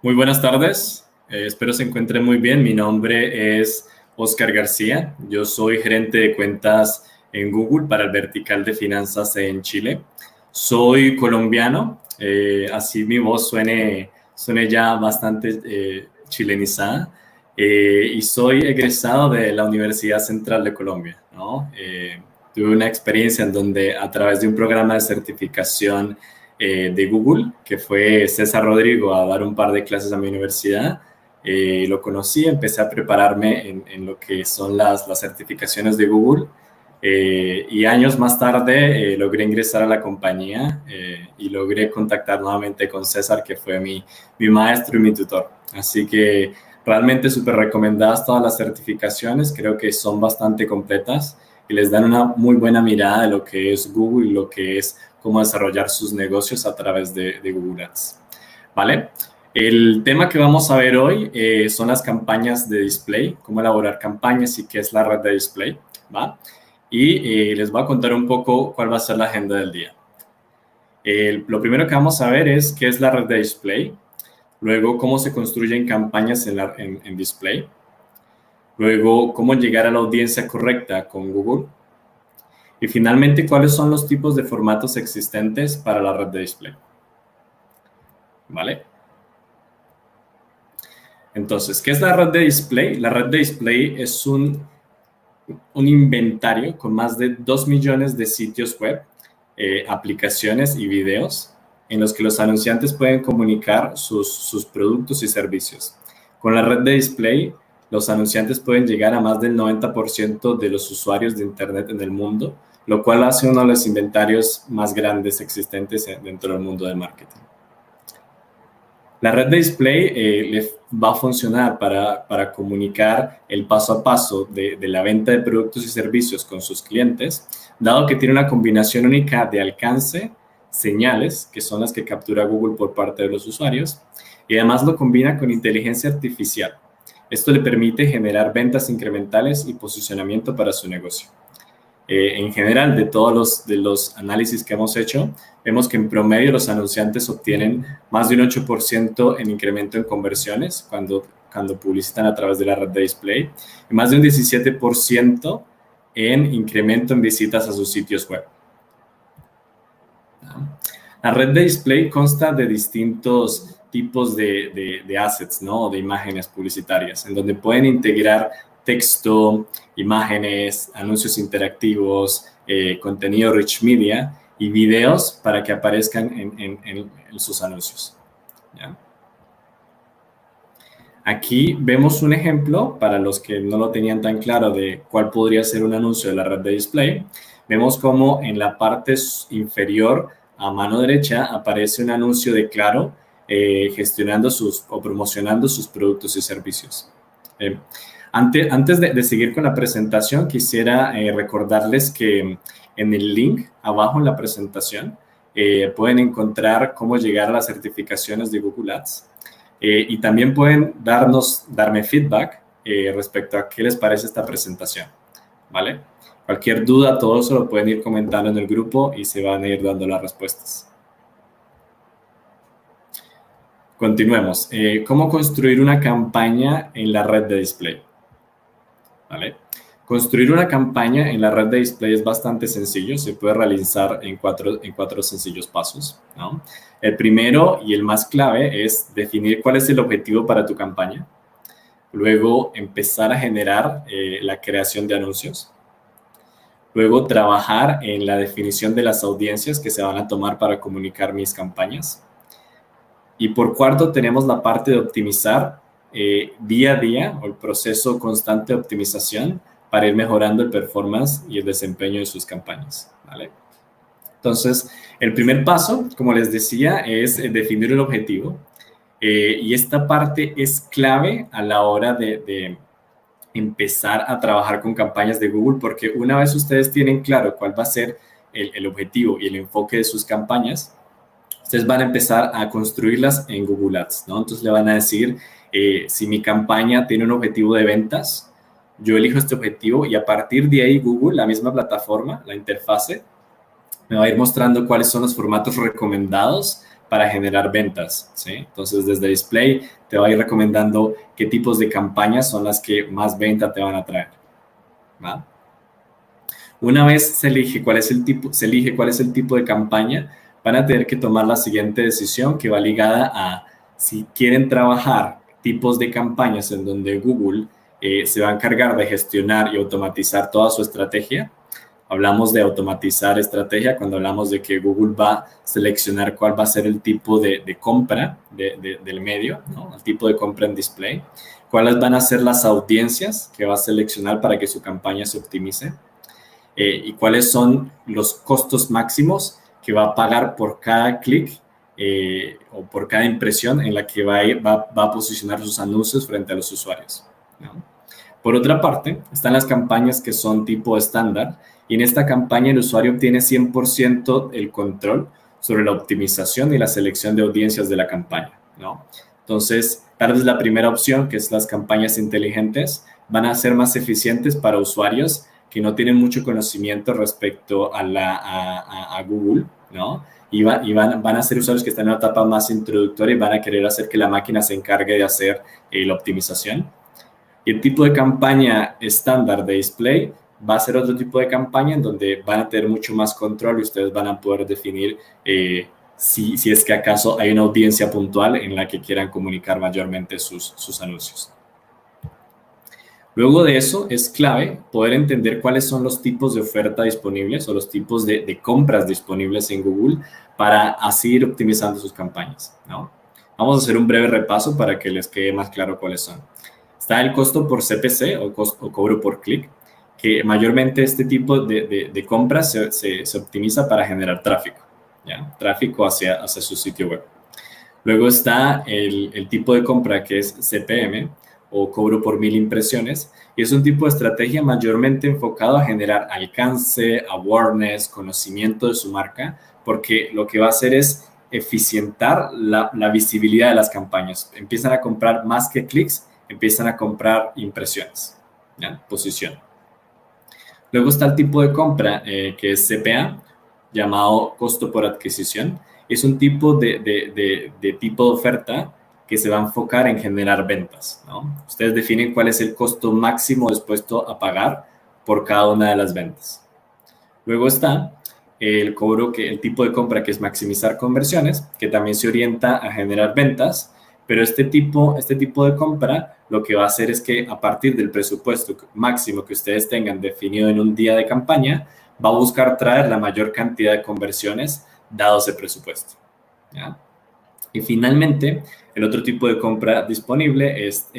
Muy buenas tardes, espero se encuentre muy bien. Mi nombre es Oscar García, yo soy gerente de cuentas en Google para el vertical de finanzas en Chile. Soy colombiano, así mi voz suene ya bastante chilenizada, y soy egresado de la Universidad Central de Colombia, ¿no? Tuve una experiencia en donde a través de un programa de certificación de Google, que fue César Rodrigo a dar un par de clases a mi universidad. Lo conocí, empecé a prepararme en lo que son las certificaciones de Google, y años más tarde logré ingresar a la compañía y logré contactar nuevamente con César, que fue mi maestro y mi tutor. Así que realmente súper recomendadas todas las certificaciones, creo que son bastante completas y les dan una muy buena mirada de lo que es Google y lo que es cómo desarrollar sus negocios a través de Google Ads. ¿Vale? El tema que vamos a ver hoy son las campañas de display, cómo elaborar campañas y qué es la red de display, ¿va? Y les voy a contar un poco cuál va a ser la agenda del día. Lo primero que vamos a ver es qué es la red de display, luego cómo se construyen campañas en display, luego cómo llegar a la audiencia correcta con Google, y finalmente, ¿cuáles son los tipos de formatos existentes para la red de display? ¿Vale? Entonces, ¿qué es la red de display? La red de display es un inventario con más de 2 millones de sitios web, aplicaciones y videos en los que los anunciantes pueden comunicar sus productos y servicios. Con la red de display, los anunciantes pueden llegar a más del 90% de los usuarios de Internet en el mundo, lo cual hace uno de los inventarios más grandes existentes dentro del mundo del marketing. La red de display le va a funcionar para comunicar el paso a paso de la venta de productos y servicios con sus clientes, dado que tiene una combinación única de alcance, señales, que son las que captura Google por parte de los usuarios, y además lo combina con inteligencia artificial. Esto le permite generar ventas incrementales y posicionamiento para su negocio. En general, de todos los análisis que hemos hecho, vemos que en promedio los anunciantes obtienen más de un 8% en incremento en conversiones cuando publicitan a través de la red de display y más de un 17% en incremento en visitas a sus sitios web. La red de display consta de distintos tipos de assets, ¿no? De imágenes publicitarias, en donde pueden integrar texto, imágenes, anuncios interactivos, contenido rich media y videos para que aparezcan en sus anuncios. ¿Ya? Aquí vemos un ejemplo para los que no lo tenían tan claro de cuál podría ser un anuncio de la red de display. Vemos como en la parte inferior a mano derecha aparece un anuncio de Claro gestionando o promocionando sus productos y servicios. Antes de seguir con la presentación, quisiera recordarles que en el link abajo en la presentación pueden encontrar cómo llegar a las certificaciones de Google Ads. Y también pueden darme feedback respecto a qué les parece esta presentación, ¿vale? Cualquier duda, todo eso lo pueden ir comentando en el grupo y se van a ir dando las respuestas. Continuemos. ¿Cómo construir una campaña en la red de display? ¿Vale? Construir una campaña en la red de display es bastante sencillo, se puede realizar en cuatro sencillos pasos, ¿no? El primero y el más clave es definir cuál es el objetivo para tu campaña. Luego, empezar a generar la creación de anuncios. Luego, trabajar en la definición de las audiencias que se van a tomar para comunicar mis campañas. Y por cuarto, tenemos la parte de optimizar día a día o el proceso constante de optimización para ir mejorando el performance y el desempeño de sus campañas, ¿vale? Entonces, el primer paso, como les decía, es definir el objetivo. Y esta parte es clave a la hora de empezar a trabajar con campañas de Google, porque una vez ustedes tienen claro cuál va a ser el objetivo y el enfoque de sus campañas, ustedes van a empezar a construirlas en Google Ads, ¿no? Entonces le van a decir, si mi campaña tiene un objetivo de ventas, yo elijo este objetivo y a partir de ahí Google, la misma plataforma, la interfase, me va a ir mostrando cuáles son los formatos recomendados para generar ventas, ¿sí? Entonces, desde display te va a ir recomendando qué tipos de campañas son las que más venta te van a traer, ¿va? Una vez se elige cuál es el tipo de campaña, van a tener que tomar la siguiente decisión que va ligada a si quieren trabajar tipos de campañas en donde Google se va a encargar de gestionar y automatizar toda su estrategia. Hablamos de automatizar estrategia cuando hablamos de que Google va a seleccionar cuál va a ser el tipo de compra del medio, ¿no? El tipo de compra en display. Cuáles van a ser las audiencias que va a seleccionar para que su campaña se optimice. Y cuáles son los costos máximos que va a pagar por cada clic o por cada impresión en la que va a posicionar sus anuncios frente a los usuarios, ¿no? Por otra parte, están las campañas que son tipo estándar, y en esta campaña el usuario obtiene 100% el control sobre la optimización y la selección de audiencias de la campaña, ¿no? Entonces, tal vez la primera opción, que es las campañas inteligentes, van a ser más eficientes para usuarios que no tienen mucho conocimiento respecto a Google, ¿no? Y van a ser usuarios que están en una etapa más introductoria y van a querer hacer que la máquina se encargue de hacer la optimización. Y el tipo de campaña estándar de display va a ser otro tipo de campaña en donde van a tener mucho más control y ustedes van a poder definir si es que acaso hay una audiencia puntual en la que quieran comunicar mayormente sus anuncios. Luego de eso, es clave poder entender cuáles son los tipos de oferta disponibles o los tipos de compras disponibles en Google para así ir optimizando sus campañas, ¿no? Vamos a hacer un breve repaso para que les quede más claro cuáles son. Está el costo por CPC o cobro por clic, que mayormente este tipo de compras se optimiza para generar tráfico, ¿ya? Tráfico hacia su sitio web. Luego está el tipo de compra que es CPM o cobro por 1000 impresiones, y es un tipo de estrategia mayormente enfocado a generar alcance, awareness, conocimiento de su marca, porque lo que va a hacer es eficientar la visibilidad de las campañas. Empiezan a comprar más que clics, empiezan a comprar impresiones, ¿ya? Posición. Luego está el tipo de compra que es CPA, llamado costo por adquisición. Es un tipo de tipo de oferta que se va a enfocar en generar ventas, ¿no? Ustedes definen cuál es el costo máximo dispuesto a pagar por cada una de las ventas. Luego está el tipo de compra que es maximizar conversiones, que también se orienta a generar ventas, pero este tipo de compra lo que va a hacer es que a partir del presupuesto máximo que ustedes tengan definido en un día de campaña, va a buscar traer la mayor cantidad de conversiones dado ese presupuesto, ¿ya? Y finalmente, el otro tipo de compra disponible es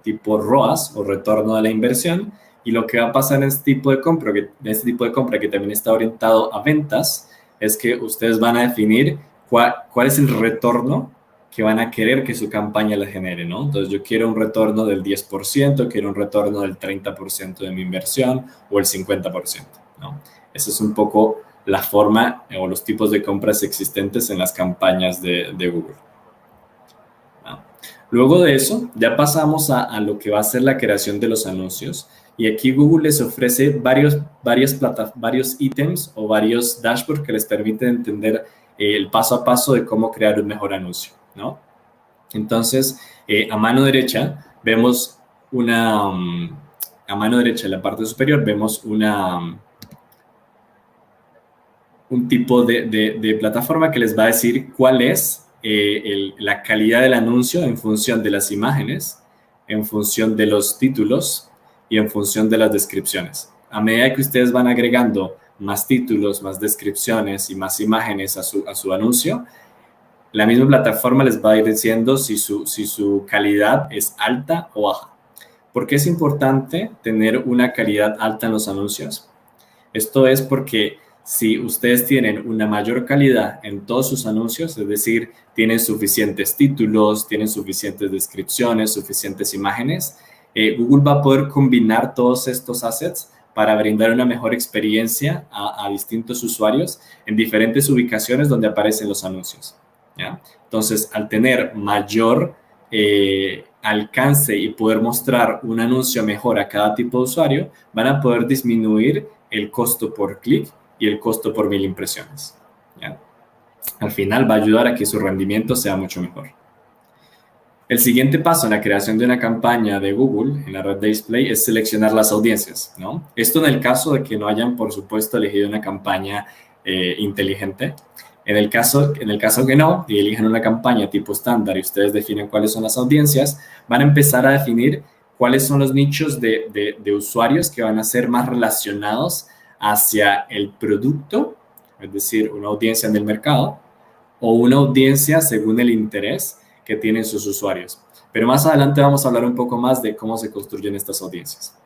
tipo ROAS o retorno de la inversión. Y lo que va a pasar en este tipo de compra, que también está orientado a ventas, es que ustedes van a definir cuál es el retorno que van a querer que su campaña les genere, ¿no? Entonces, yo quiero un retorno del 10%, quiero un retorno del 30% de mi inversión o el 50%, ¿no? Esa es un poco la forma o los tipos de compras existentes en las campañas de Google. Luego de eso, ya pasamos a lo que va a ser la creación de los anuncios. Y aquí Google les ofrece varios ítems o varios dashboards que les permiten entender el paso a paso de cómo crear un mejor anuncio, ¿no? Entonces, a mano derecha vemos a mano derecha en la parte superior vemos un tipo de plataforma que les va a decir cuál es la calidad del anuncio en función de las imágenes, en función de los títulos y en función de las descripciones. A medida que ustedes van agregando más títulos, más descripciones y más imágenes a su anuncio, la misma plataforma les va a ir diciendo si su calidad es alta o baja. ¿Por qué es importante tener una calidad alta en los anuncios? Esto es porque si ustedes tienen una mayor calidad en todos sus anuncios, es decir, tienen suficientes títulos, tienen suficientes descripciones, suficientes imágenes, Google va a poder combinar todos estos assets para brindar una mejor experiencia a distintos usuarios en diferentes ubicaciones donde aparecen los anuncios, ¿ya? Entonces, al tener mayor alcance y poder mostrar un anuncio mejor a cada tipo de usuario, van a poder disminuir el costo por clic y el costo por 1000 impresiones, ¿ya? al final va a ayudar a que su rendimiento sea mucho mejor. El siguiente paso en la creación de una campaña de Google en la red de display es seleccionar las audiencias, ¿no? Esto en el caso de que no hayan, por supuesto, elegido una campaña inteligente. En el caso que no, y elijan una campaña tipo estándar y ustedes definen cuáles son las audiencias, van a empezar a definir cuáles son los nichos de usuarios que van a ser más relacionados hacia el producto, es decir, una audiencia en el mercado, o una audiencia según el interés que tienen sus usuarios. Pero más adelante vamos a hablar un poco más de cómo se construyen estas audiencias.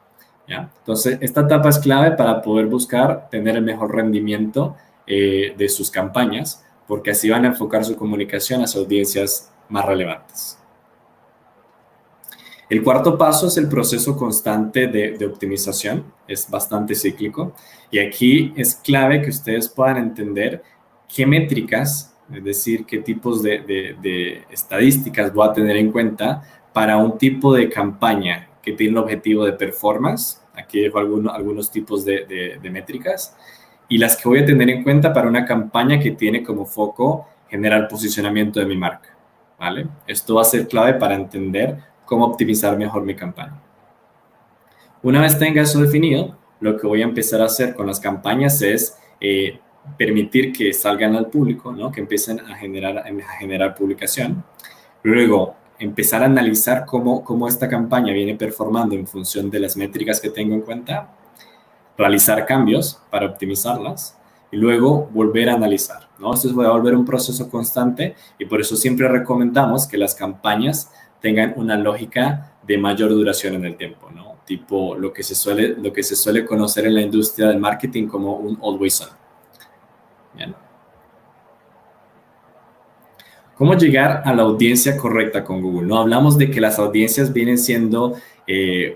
¿Ya? Entonces, esta etapa es clave para poder buscar tener el mejor rendimiento de sus campañas, porque así van a enfocar su comunicación hacia audiencias más relevantes. El cuarto paso es el proceso constante de optimización, es bastante cíclico, y aquí es clave que ustedes puedan entender qué métricas, es decir, qué tipos de estadísticas voy a tener en cuenta para un tipo de campaña que tiene el objetivo de performance. Aquí dejo algunos tipos de métricas, y las que voy a tener en cuenta para una campaña que tiene como foco generar posicionamiento de mi marca, ¿vale? Esto va a ser clave para entender cómo optimizar mejor mi campaña. Una vez tenga eso definido, lo que voy a empezar a hacer con las campañas es permitir que salgan al público, ¿no? Que empiecen a generar publicación. Luego, empezar a analizar cómo esta campaña viene performando en función de las métricas que tengo en cuenta, realizar cambios para optimizarlas y luego volver a analizar, ¿no? Esto va a volver un proceso constante y por eso siempre recomendamos que las campañas tengan una lógica de mayor duración en el tiempo, ¿no? Tipo lo que se suele conocer en la industria del marketing como un always on. Bien. ¿Cómo llegar a la audiencia correcta con Google? No hablamos de que las audiencias vienen siendo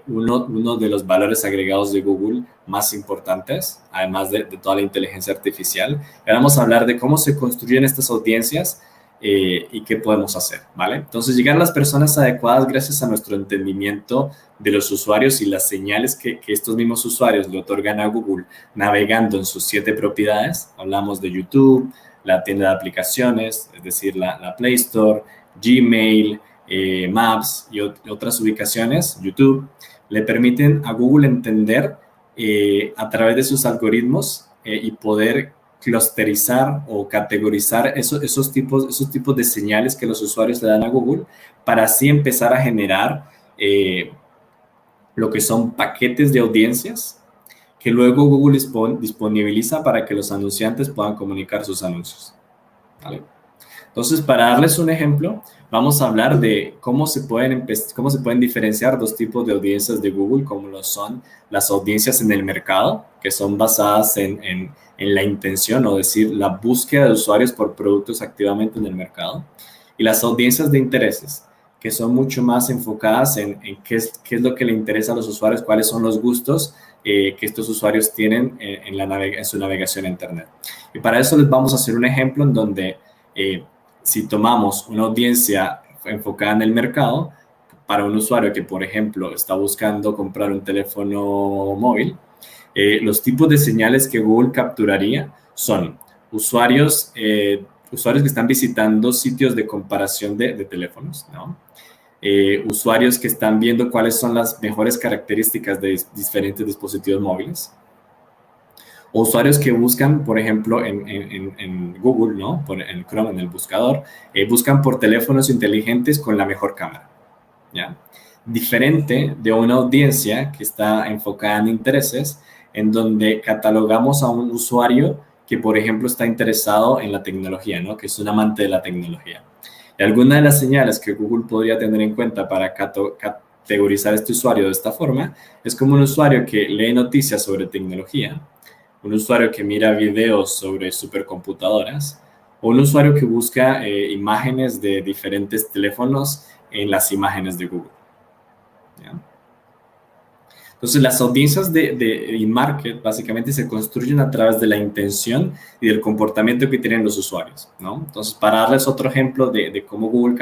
uno de los valores agregados de Google más importantes, además de toda la inteligencia artificial. Ahora vamos a hablar de cómo se construyen estas audiencias y qué podemos hacer, ¿vale? Entonces, llegar a las personas adecuadas gracias a nuestro entendimiento de los usuarios y las señales que estos mismos usuarios le otorgan a Google navegando en sus 7 propiedades. Hablamos de YouTube, la tienda de aplicaciones, es decir, la Play Store, Gmail, Maps y otras ubicaciones, YouTube, le permiten a Google entender a través de sus algoritmos y poder clusterizar o categorizar esos tipos de señales que los usuarios le dan a Google para así empezar a generar lo que son paquetes de audiencias que luego Google disponibiliza para que los anunciantes puedan comunicar sus anuncios. ¿Vale? Entonces, para darles un ejemplo, vamos a hablar de cómo se pueden diferenciar dos tipos de audiencias de Google, como lo son las audiencias en el mercado, que son basadas en la intención, o decir, la búsqueda de usuarios por productos activamente en el mercado, y las audiencias de intereses, que son mucho más enfocadas en qué es lo que le interesa a los usuarios, cuáles son los gustos que estos usuarios tienen en su navegación a Internet. Y para eso les vamos a hacer un ejemplo en donde si tomamos una audiencia enfocada en el mercado, para un usuario que, por ejemplo, está buscando comprar un teléfono móvil, los tipos de señales que Google capturaría son usuarios que están visitando sitios de comparación de teléfonos, ¿no? Usuarios que están viendo cuáles son las mejores características de diferentes dispositivos móviles, o usuarios que buscan, por ejemplo, en Google, ¿no? En Chrome, en el buscador, buscan por teléfonos inteligentes con la mejor cámara, ¿ya? Diferente de una audiencia que está enfocada en intereses, en donde catalogamos a un usuario que, por ejemplo, está interesado en la tecnología, ¿no? Que es un amante de la tecnología. Y alguna de las señales que Google podría tener en cuenta para categorizar a este usuario de esta forma es como un usuario que lee noticias sobre tecnología, un usuario que mira videos sobre supercomputadoras o un usuario que busca imágenes de diferentes teléfonos en las imágenes de Google. ¿Ya? Entonces, las audiencias de e-market básicamente se construyen a través de la intención y del comportamiento que tienen los usuarios, ¿no? Entonces, para darles otro ejemplo de cómo Google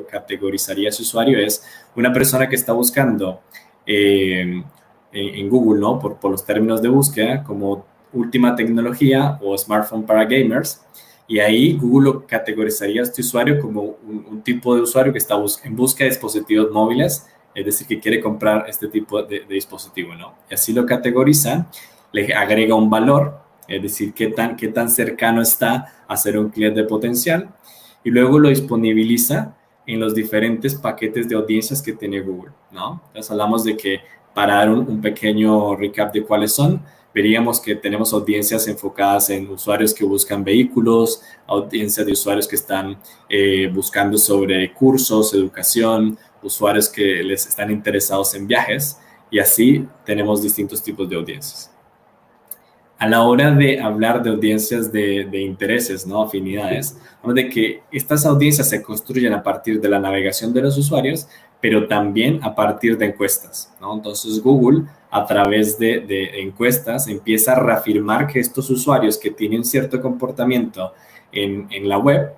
categorizaría a ese usuario, es una persona que está buscando en Google, ¿no? Por los términos de búsqueda, como última tecnología o smartphone para gamers, y ahí Google lo categorizaría a este usuario como un tipo de usuario que está en busca de dispositivos móviles, es decir, que quiere comprar este tipo de dispositivo, ¿no? Y así lo categoriza, le agrega un valor, es decir, qué tan cercano está a ser un cliente potencial, y luego lo disponibiliza en los diferentes paquetes de audiencias que tiene Google, ¿no? Entonces hablamos de que, para dar un pequeño recap de cuáles son, veríamos que tenemos audiencias enfocadas en usuarios que buscan vehículos, audiencias de usuarios que están buscando sobre cursos, educación, usuarios que les están interesados en viajes, y así tenemos distintos tipos de audiencias. A la hora de hablar de audiencias de intereses, ¿no? Afinidades, de que estas audiencias se construyen a partir de la navegación de los usuarios, pero también a partir de encuestas, ¿no? Entonces Google, a través de encuestas, empieza a reafirmar que estos usuarios que tienen cierto comportamiento en la web,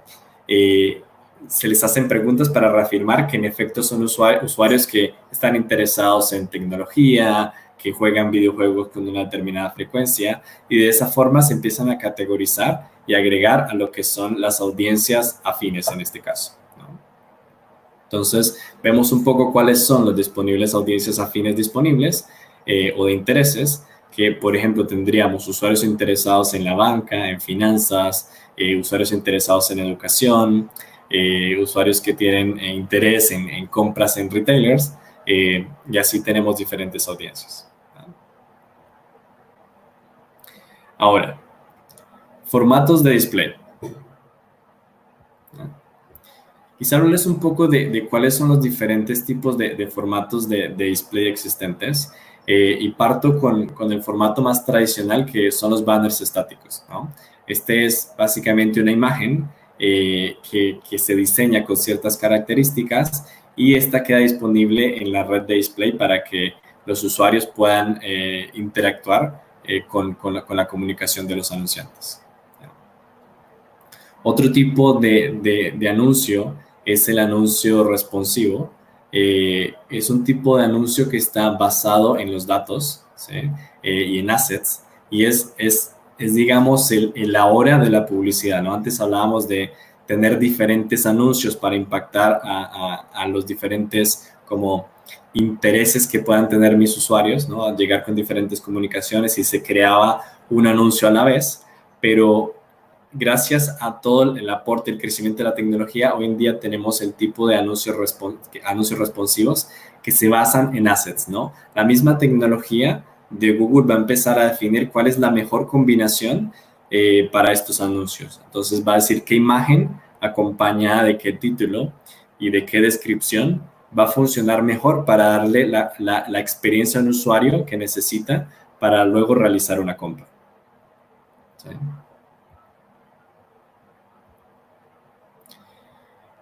se les hacen preguntas para reafirmar que en efecto son usuarios que están interesados en tecnología, que juegan videojuegos con una determinada frecuencia, y de esa forma se empiezan a categorizar y agregar a lo que son las audiencias afines en este caso, ¿no? Entonces, vemos un poco cuáles son las disponibles audiencias afines disponibles o de intereses, que por ejemplo tendríamos usuarios interesados en la banca, en finanzas, usuarios interesados en educación, usuarios que tienen interés en compras en retailers, y así tenemos diferentes audiencias. Ahora, formatos de display. Quizá hablarles un poco de cuáles son los diferentes tipos de formatos de display existentes, y parto con el formato más tradicional, que son los banners estáticos, ¿no? Este es básicamente una imagen que se diseña con ciertas características, y esta queda disponible en la red de display para que los usuarios puedan interactuar con la comunicación de los anunciantes. Otro tipo de anuncio es el anuncio responsivo. Es un tipo de anuncio que está basado en los datos, ¿sí? Y en assets, y es digamos, la hora de la publicidad, ¿no? Antes hablábamos de tener diferentes anuncios para impactar a los diferentes como intereses que puedan tener mis usuarios, ¿no? A llegar con diferentes comunicaciones, y se creaba un anuncio a la vez, pero gracias a todo el aporte, el crecimiento de la tecnología, hoy en día tenemos el tipo de anuncios responsivos que se basan en assets, ¿no? La misma tecnología de Google va a empezar a definir cuál es la mejor combinación para estos anuncios. Entonces va a decir qué imagen acompañada de qué título y de qué descripción va a funcionar mejor para darle la experiencia al usuario que necesita para luego realizar una compra. ¿Sí?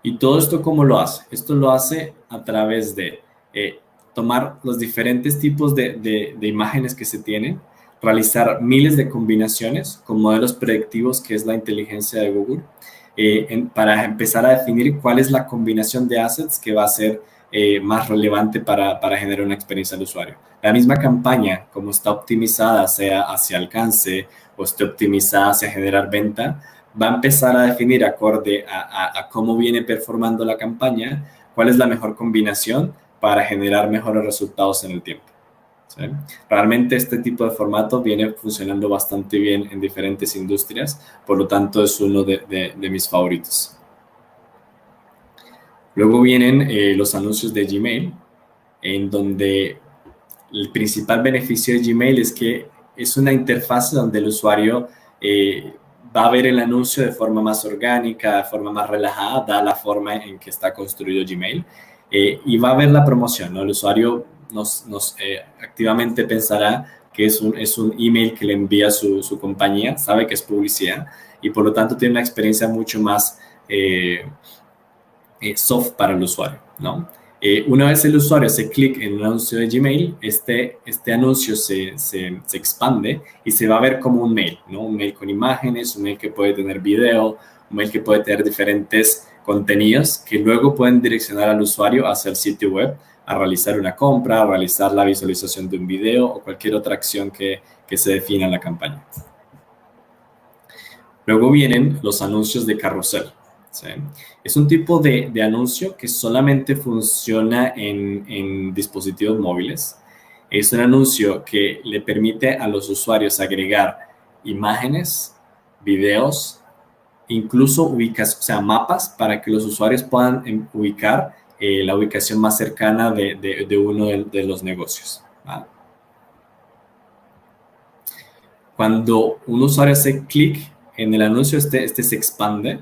¿Y todo esto cómo lo hace? Esto lo hace a través de tomar los diferentes tipos de imágenes que se tienen, realizar miles de combinaciones con modelos predictivos, que es la inteligencia de Google, para empezar a definir cuál es la combinación de assets que va a ser más relevante para generar una experiencia al usuario. La misma campaña, como está optimizada, sea hacia alcance o esté optimizada hacia generar venta, va a empezar a definir, acorde a cómo viene performando la campaña, cuál es la mejor combinación para generar mejores resultados en el tiempo. ¿Sí? Realmente este tipo de formato viene funcionando bastante bien en diferentes industrias, por lo tanto es uno de mis favoritos. Luego vienen los anuncios de Gmail, en donde el principal beneficio de Gmail es que es una interfaz donde el usuario va a ver el anuncio de forma más orgánica, de forma más relajada, da la forma en que está construido Gmail, y va a ver la promoción, ¿no? El usuario activamente pensará que es un email que le envía su compañía, sabe que es publicidad, y por lo tanto tiene una experiencia mucho más soft para el usuario, ¿no? Una vez el usuario hace clic en un anuncio de Gmail, este anuncio se expande y se va a ver como un mail, ¿no? Un mail con imágenes, un mail que puede tener video, un mail que puede tener diferentes contenidos que luego pueden direccionar al usuario hacia el sitio web a realizar una compra, a realizar la visualización de un video o cualquier otra acción que se defina en la campaña. Luego vienen los anuncios de carrusel. ¿Sí? Es un tipo de anuncio que solamente funciona en dispositivos móviles. Es un anuncio que le permite a los usuarios agregar imágenes, videos, incluso o sea, mapas para que los usuarios puedan ubicar la ubicación más cercana de uno de los negocios. ¿Vale? Cuando un usuario hace clic en el anuncio, este se expande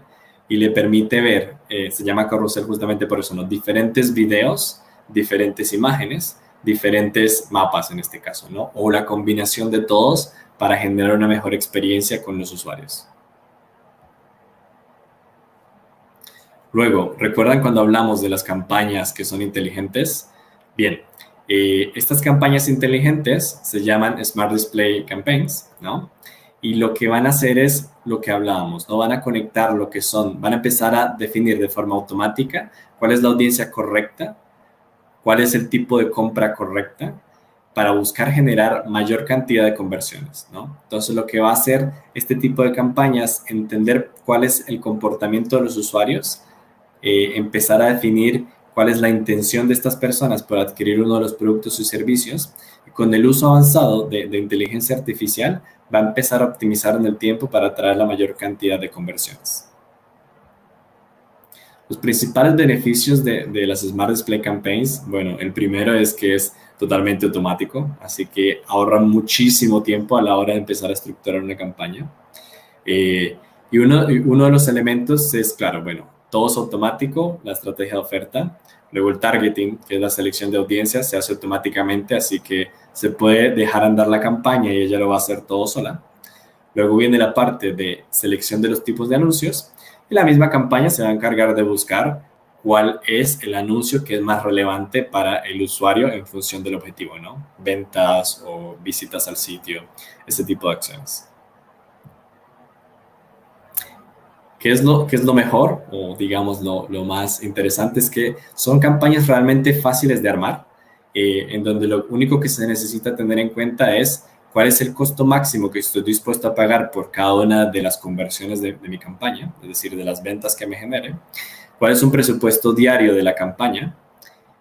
y le permite ver, se llama carrusel justamente por eso, ¿no? Diferentes videos, diferentes imágenes, diferentes mapas en este caso, ¿no? O la combinación de todos para generar una mejor experiencia con los usuarios. Luego, ¿recuerdan cuando hablamos de las campañas que son inteligentes? Bien, estas campañas inteligentes se llaman Smart Display Campaigns, ¿no? Y lo que van a hacer es lo que hablábamos, ¿no? Van a conectar lo que son, van a empezar a definir de forma automática cuál es la audiencia correcta, cuál es el tipo de compra correcta para buscar generar mayor cantidad de conversiones, ¿no? Entonces, lo que va a hacer este tipo de campañas, entender cuál es el comportamiento de los usuarios, empezar a definir cuál es la intención de estas personas por adquirir uno de los productos y servicios. Y con el uso avanzado de inteligencia artificial, va a empezar a optimizar en el tiempo para atraer la mayor cantidad de conversiones. Los principales beneficios de las Smart Display Campaigns, bueno, el primero es que es totalmente automático, así que ahorra muchísimo tiempo a la hora de empezar a estructurar una campaña. Y uno de los elementos es, claro, bueno, todo es automático, la estrategia de oferta. Luego el targeting, que es la selección de audiencias, se hace automáticamente, así que se puede dejar andar la campaña y ella lo va a hacer todo sola. Luego viene la parte de selección de los tipos de anuncios y la misma campaña se va a encargar de buscar cuál es el anuncio que es más relevante para el usuario en función del objetivo, ¿no? Ventas o visitas al sitio, ese tipo de acciones. ¿Qué es lo mejor o digamos lo más interesante? Es que son campañas realmente fáciles de armar, en donde lo único que se necesita tener en cuenta es cuál es el costo máximo que estoy dispuesto a pagar por cada una de las conversiones de mi campaña, es decir, de las ventas que me generen, cuál es un presupuesto diario de la campaña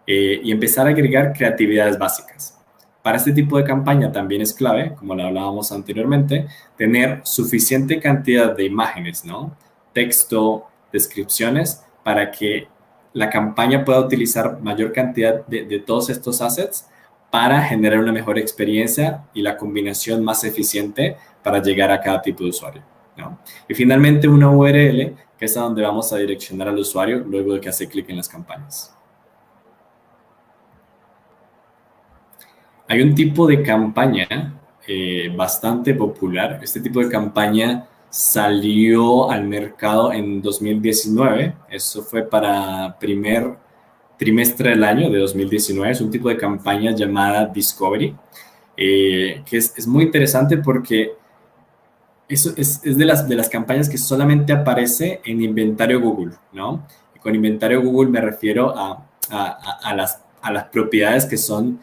y empezar a agregar creatividades básicas. Para este tipo de campaña también es clave, como lo hablábamos anteriormente, tener suficiente cantidad de imágenes, ¿no? Texto, descripciones, para que la campaña pueda utilizar mayor cantidad de todos estos assets para generar una mejor experiencia y la combinación más eficiente para llegar a cada tipo de usuario, ¿no? Y finalmente una URL, que es a donde vamos a direccionar al usuario luego de que hace clic en las campañas. Hay un tipo de campaña bastante popular. Este tipo de campaña salió al mercado en 2019. Eso fue para primer trimestre del año de 2019. Es un tipo de campaña llamada Discovery, que es muy interesante porque eso es de las campañas que solamente aparece en inventario Google, ¿no? Y con inventario Google me refiero a las propiedades que son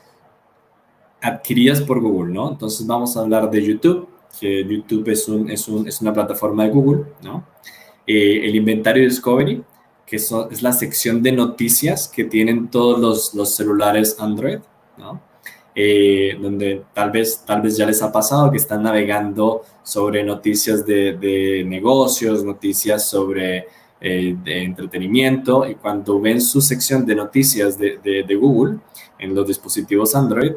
adquiridas por Google, ¿no? Entonces vamos a hablar de YouTube, que YouTube es una plataforma de Google, ¿no? El inventario Discovery, que es la sección de noticias que tienen todos los celulares Android, ¿no? Donde tal vez ya les ha pasado que están navegando sobre noticias de negocios, noticias sobre de entretenimiento, y cuando ven su sección de noticias de Google en los dispositivos Android,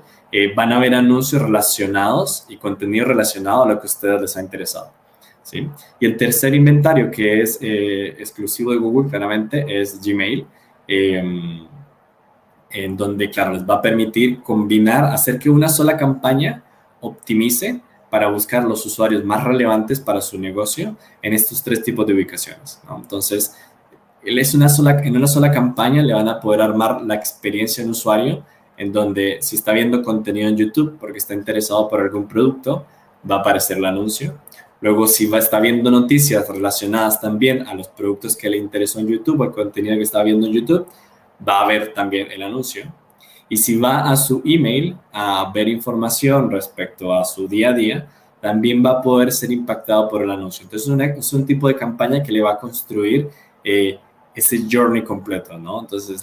van a ver anuncios relacionados y contenido relacionado a lo que a ustedes les ha interesado, ¿sí? Y el tercer inventario, que es exclusivo de Google, claramente, es Gmail, en donde, claro, les va a permitir combinar, hacer que una sola campaña optimice para buscar los usuarios más relevantes para su negocio en estos tres tipos de ubicaciones, ¿no? Entonces, en una sola campaña le van a poder armar la experiencia en usuario, en donde si está viendo contenido en YouTube porque está interesado por algún producto, va a aparecer el anuncio. Luego, si está viendo noticias relacionadas también a los productos que le interesó en YouTube o el contenido que está viendo en YouTube, va a ver también el anuncio. Y si va a su email a ver información respecto a su día a día, también va a poder ser impactado por el anuncio. Entonces es un tipo de campaña que le va a construir ese journey completo, ¿no? Entonces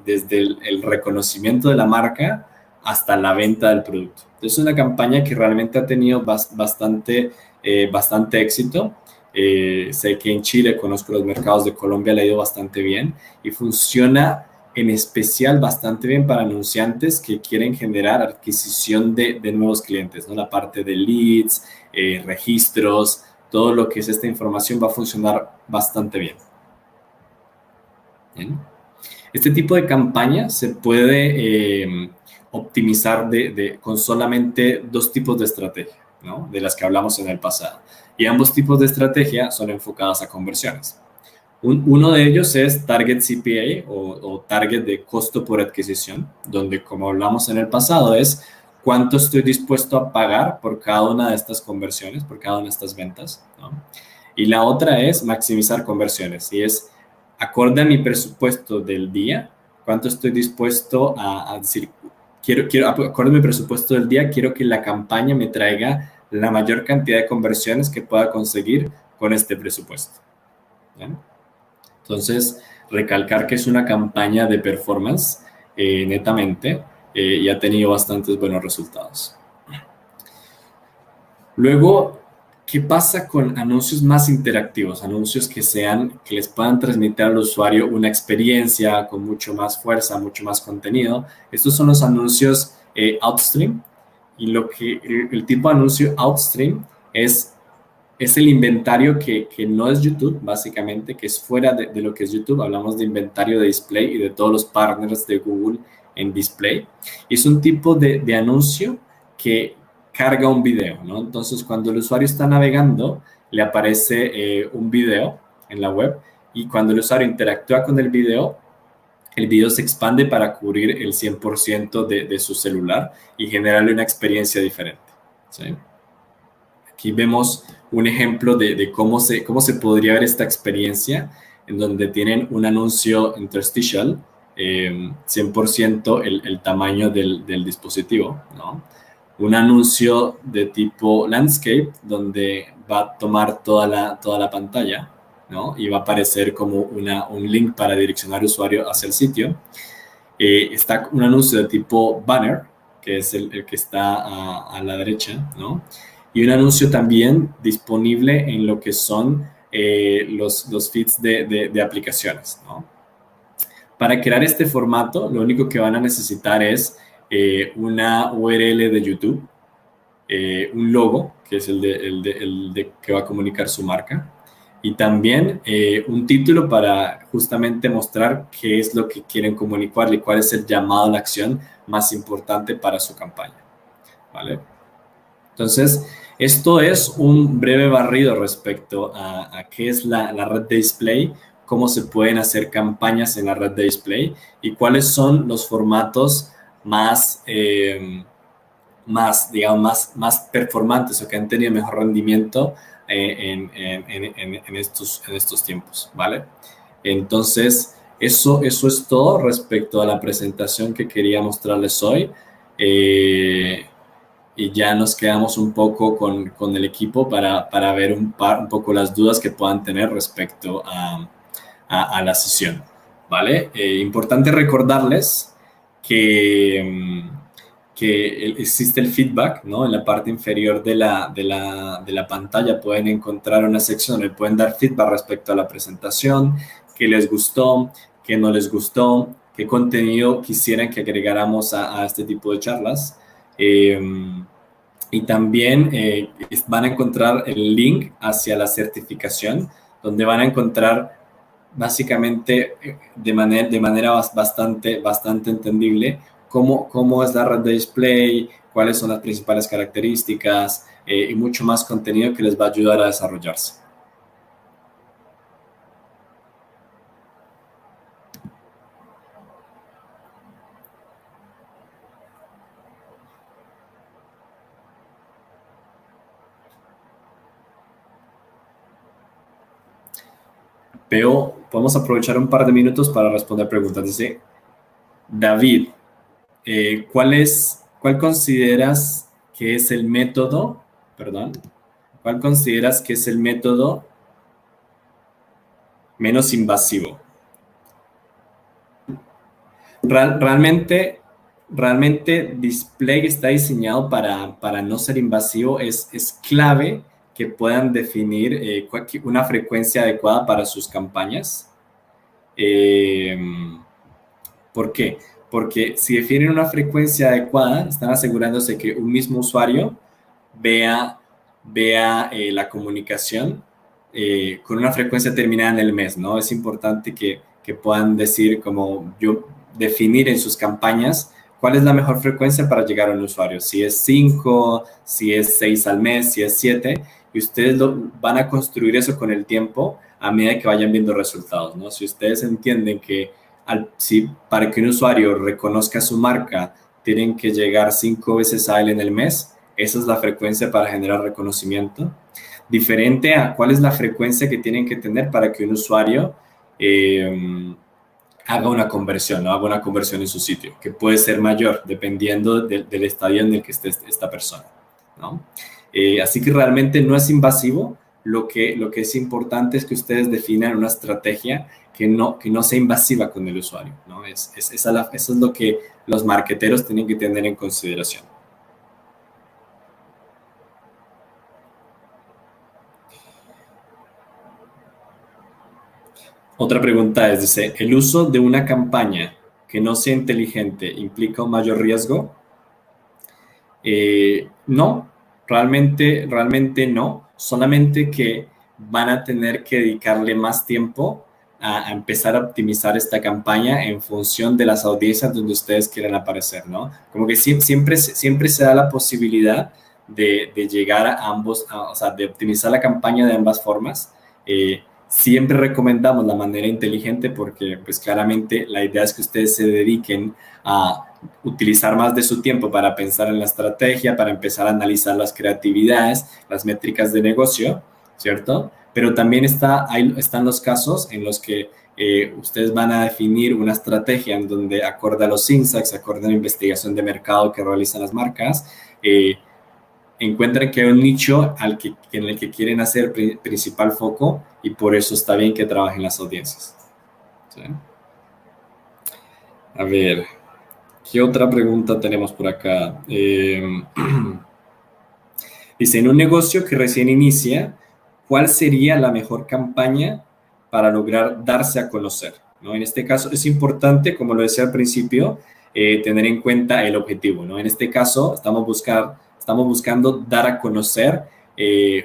desde el reconocimiento de la marca hasta la venta del producto. Entonces es una campaña que realmente ha tenido bastante éxito. Sé que en Chile, conozco los mercados de Colombia, le ha ido bastante bien y funciona en especial bastante bien para anunciantes que quieren generar adquisición de nuevos clientes, ¿no? La parte de leads, registros, todo lo que es esta información va a funcionar bastante bien. ¿Bien? Este tipo de campaña se puede optimizar con solamente dos tipos de estrategia, ¿no? De las que hablamos en el pasado. Y ambos tipos de estrategia son enfocadas a conversiones. Uno de ellos es Target CPA o Target de costo por adquisición, donde, como hablamos en el pasado, es cuánto estoy dispuesto a pagar por cada una de estas conversiones, por cada una de estas ventas, ¿no? Y la otra es maximizar conversiones, y es acorde a mi presupuesto del día, cuánto estoy dispuesto a decir, acorde a mi presupuesto del día, quiero que la campaña me traiga la mayor cantidad de conversiones que pueda conseguir con este presupuesto. ¿Bien? Entonces, recalcar que es una campaña de performance netamente y ha tenido bastantes buenos resultados. Luego, ¿qué pasa con anuncios más interactivos? Anuncios que les puedan transmitir al usuario una experiencia con mucho más fuerza, mucho más contenido. Estos son los anuncios outstream, y el tipo de anuncio outstream es el inventario que no es YouTube, básicamente, que es fuera de lo que es YouTube. Hablamos de inventario de display y de todos los partners de Google en display. Y es un tipo de anuncio que carga un video, ¿no? Entonces, cuando el usuario está navegando, le aparece un video en la web, y cuando el usuario interactúa con el video se expande para cubrir el 100% de su celular y generarle una experiencia diferente, ¿sí? Aquí vemos un ejemplo de cómo se podría ver esta experiencia, en donde tienen un anuncio interstitial, 100% el tamaño del dispositivo, ¿no? Un anuncio de tipo landscape, donde va a tomar toda la pantalla, ¿no? Y va a aparecer como un link para direccionar al usuario hacia el sitio. Está un anuncio de tipo banner, que es el que está a la derecha, ¿no? Y un anuncio también disponible en lo que son los feeds de aplicaciones, ¿no? Para crear este formato, lo único que van a necesitar es una URL de YouTube, un logo, que es el de que va a comunicar su marca, y también un título para justamente mostrar qué es lo que quieren comunicarle y cuál es el llamado a la acción más importante para su campaña, ¿vale? Entonces, esto es un breve barrido respecto a qué es la red de display, cómo se pueden hacer campañas en la red de display y cuáles son los formatos más digamos, más performantes o que han tenido mejor rendimiento en estos tiempos, ¿vale? Entonces, eso es todo respecto a la presentación que quería mostrarles hoy. Y ya nos quedamos un poco con el equipo para ver un poco las dudas que puedan tener respecto a la sesión, ¿vale? Importante recordarles que existe el feedback, ¿no? En la parte inferior de la pantalla pueden encontrar una sección donde pueden dar feedback respecto a la presentación, qué les gustó, qué no les gustó, qué contenido quisieran que agregáramos a este tipo de charlas. Y también van a encontrar el link hacia la certificación, donde van a encontrar básicamente de manera bastante entendible cómo es la red de display, cuáles son las principales características y mucho más contenido que les va a ayudar a desarrollarse. Podemos aprovechar un par de minutos para responder preguntas. Dice David, ¿cuál consideras que es el método? perdón, ¿cuál consideras que es el método menos invasivo? Realmente Display está diseñado para no ser invasivo. Es clave que puedan definir una frecuencia adecuada para sus campañas. ¿Por qué? Porque si definen una frecuencia adecuada, están asegurándose que un mismo usuario vea la comunicación con una frecuencia determinada en el mes, ¿no? Es importante que puedan decir, como yo, definir en sus campañas cuál es la mejor frecuencia para llegar a un usuario. Si es 5, si es 6 al mes, si es 7, y ustedes van a construir eso con el tiempo a medida que vayan viendo resultados, ¿no? Si ustedes entienden que si para que un usuario reconozca su marca tienen que llegar 5 veces a él en el mes, esa es la frecuencia para generar reconocimiento. Diferente a cuál es la frecuencia que tienen que tener para que un usuario haga una conversión, ¿no? Haga una conversión en su sitio, que puede ser mayor dependiendo del estadio en el que esté esta persona, ¿no? Así que realmente no es invasivo. Lo que es importante es que ustedes definan una estrategia que no sea invasiva con el usuario, ¿no? Eso es lo que los marketeros tienen que tener en consideración. Otra pregunta dice, ¿el uso de una campaña que no sea inteligente implica un mayor riesgo? No, realmente no, solamente que van a tener que dedicarle más tiempo a empezar a optimizar esta campaña en función de las audiencias donde ustedes quieran aparecer, ¿no? Como que siempre se da la posibilidad de llegar a ambos, o sea, de optimizar la campaña de ambas formas. Siempre recomendamos la manera inteligente porque, pues claramente, la idea es que ustedes se dediquen a utilizar más de su tiempo para pensar en la estrategia, para empezar a analizar las creatividades, las métricas de negocio, ¿cierto? Pero también están los casos en los que ustedes van a definir una estrategia en donde, acorde a los insights, acorde a la investigación de mercado que realizan las marcas, encuentran que hay un nicho en el que quieren hacer principal foco y por eso está bien que trabajen las audiencias. ¿Sí? A ver, ¿qué otra pregunta tenemos por acá? Dice, en un negocio que recién inicia, ¿cuál sería la mejor campaña para lograr darse a conocer? ¿No? En este caso es importante, como lo decía al principio, tener en cuenta el objetivo, ¿no? En este caso estamos buscando dar a conocer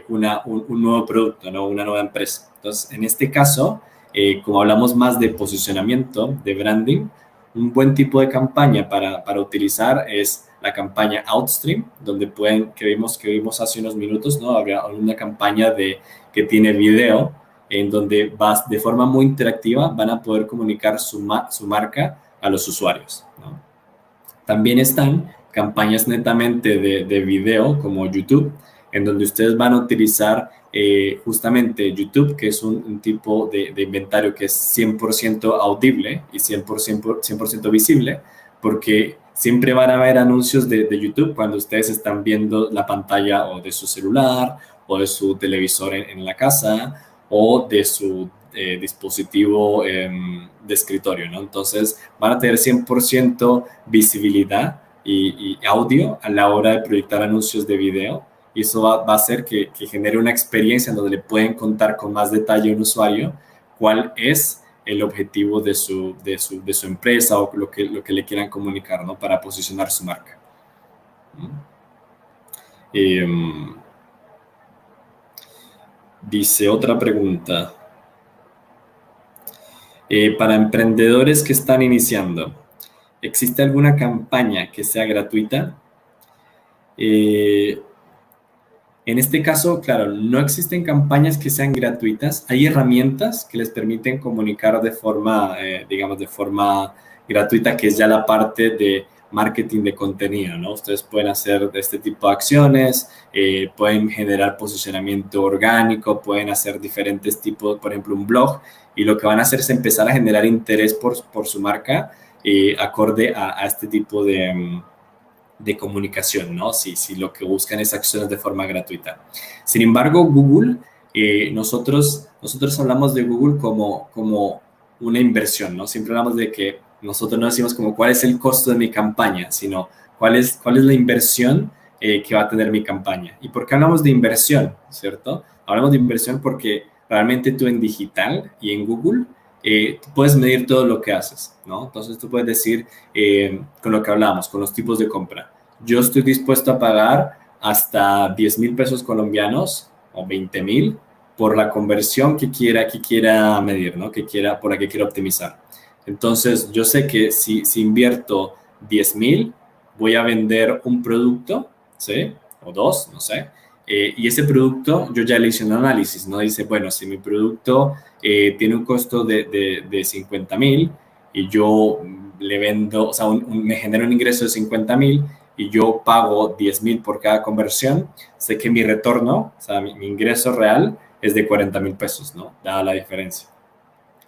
un nuevo producto, ¿no? Una nueva empresa. Entonces, en este caso, como hablamos más de posicionamiento, de branding, un buen tipo de campaña para utilizar es la campaña Outstream, donde que vimos hace unos minutos, ¿no? Había una campaña que tiene video, en donde de forma muy interactiva van a poder comunicar su marca a los usuarios, ¿no? También están campañas netamente de video como YouTube, en donde ustedes van a utilizar justamente YouTube, que es un tipo de inventario que es 100% audible y 100% visible, porque siempre van a haber anuncios de YouTube cuando ustedes están viendo la pantalla o de su celular o de su televisor en la casa o de su dispositivo de escritorio, ¿no? Entonces van a tener 100% visibilidad y audio a la hora de proyectar anuncios de video, y eso va a hacer que genere una experiencia en donde le pueden contar con más detalle a un usuario cuál es el objetivo de su empresa o lo que le quieran comunicar, ¿no? Para posicionar su marca. Dice otra pregunta. Para emprendedores que están iniciando, ¿existe alguna campaña que sea gratuita? En este caso, claro, no existen campañas que sean gratuitas. Hay herramientas que les permiten comunicar de forma, digamos, de forma gratuita, que es ya la parte de marketing de contenido, ¿no? Ustedes pueden hacer este tipo de acciones, pueden generar posicionamiento orgánico, pueden hacer diferentes tipos, por ejemplo, un blog, y lo que van a hacer es empezar a generar interés por su marca acorde a este tipo de comunicación, ¿no? Si lo que buscan es acciones de forma gratuita. Sin embargo, Google, nosotros hablamos de Google como una inversión, ¿no? Siempre hablamos de que nosotros no decimos como cuál es el costo de mi campaña, sino cuál es la inversión que va a tener mi campaña. ¿Y por qué hablamos de inversión, cierto? Hablamos de inversión porque realmente tú en digital y en Google tú puedes medir todo lo que haces, ¿no? Entonces tú puedes decir, con lo que hablamos, con los tipos de compra, yo estoy dispuesto a pagar hasta 10,000 pesos colombianos o 20,000 por la conversión que quiera medir, ¿no? Por la que quiera optimizar. Entonces, yo sé que si invierto 10,000, voy a vender un producto, ¿sí? O dos, no sé. Y ese producto, yo ya le hice un análisis, ¿no? Dice, bueno, si mi producto tiene un costo de 50,000 y yo le vendo, o sea, me genera un ingreso de 50,000 y yo pago 10,000 por cada conversión, sé que mi retorno, o sea, mi ingreso real es de 40,000 pesos, ¿no? Dada la diferencia.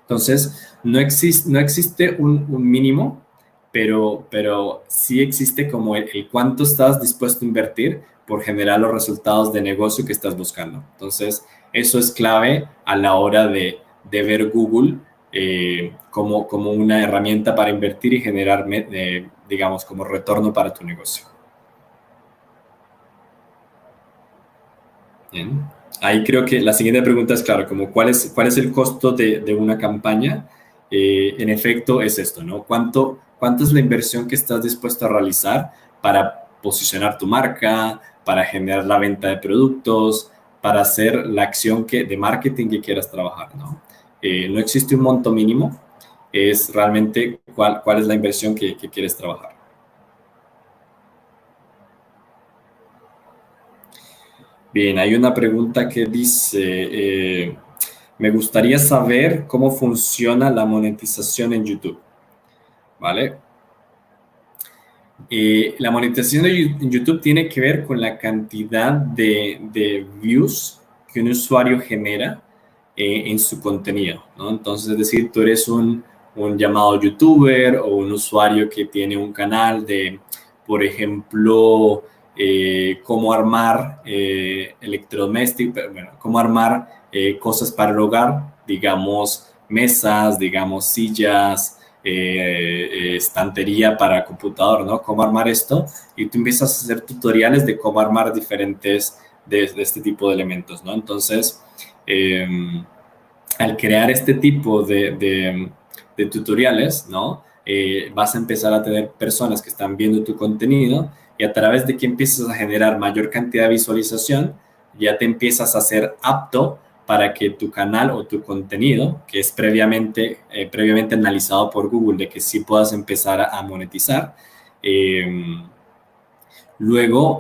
Entonces, no existe un mínimo, pero sí existe como el cuánto estás dispuesto a invertir por generar los resultados de negocio que estás buscando. Entonces, eso es clave a la hora de ver Google como una herramienta para invertir y generar, digamos, como retorno para tu negocio. Bien. Ahí creo que la siguiente pregunta es, claro, como cuál es el costo de una campaña. En efecto, es esto, ¿no? ¿Cuánto es la inversión que estás dispuesto a realizar para posicionar tu marca, para generar la venta de productos, para hacer la acción de marketing que quieras trabajar, ¿no? No existe un monto mínimo, es realmente cuál es la inversión que quieres trabajar. Bien, hay una pregunta que dice, me gustaría saber cómo funciona la monetización en YouTube, ¿vale? La monetización en YouTube tiene que ver con la cantidad de views que un usuario genera en su contenido, ¿no? Entonces, es decir, tú eres un llamado youtuber o un usuario que tiene un canal de, por ejemplo, cómo armar electrodomésticos, bueno, cómo armar cosas para el hogar, digamos, mesas, digamos, sillas, estantería para computador, ¿no? Cómo armar esto y tú empiezas a hacer tutoriales de cómo armar diferentes de este tipo de elementos, ¿no? Entonces, eh, al crear este tipo de tutoriales, ¿no? Vas a empezar a tener personas que están viendo tu contenido y a través de que empiezas a generar mayor cantidad de visualización, ya te empiezas a ser apto para que tu canal o tu contenido, que es previamente analizado por Google, de que sí puedas empezar a monetizar, luego